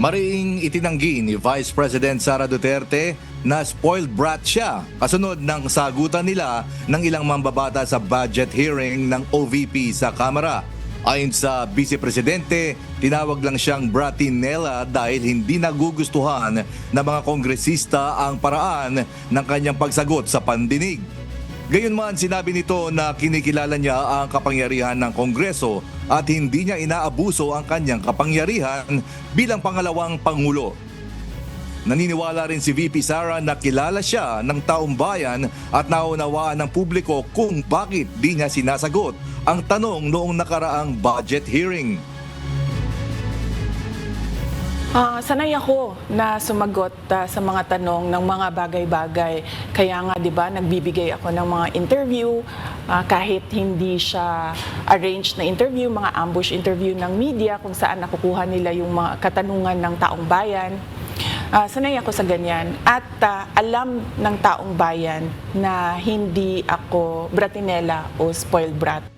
Mariing itinanggi ni Vice President Sara Duterte na spoiled brat siya kasunod ng sagutan nila ng ilang mambabata sa budget hearing ng OVP sa Kamara. Ayon sa Vice Presidente, tinawag lang siyang bratinela dahil hindi nagugustuhan ng mga kongresista ang paraan ng kanyang pagsagot sa pandinig. Gayunman, sinabi nito na kinikilala niya ang kapangyarihan ng Kongreso at hindi niya inaabuso ang kanyang kapangyarihan bilang pangalawang Pangulo. Naniniwala rin si VP Sara na kilala siya ng taong bayan at naunawaan ng publiko kung bakit di niya sinasagot ang tanong noong nakaraang budget hearing. Sanay ako na sumagot sa mga tanong ng mga bagay-bagay. Kaya nga, 'di ba, nagbibigay ako ng mga interview kahit hindi siya arranged na interview, mga ambush interview ng media kung saan nakukuha nila yung mga katanungan ng taong bayan. Sanay ako sa ganyan at alam ng taong bayan na hindi ako bratinela o spoiled brat.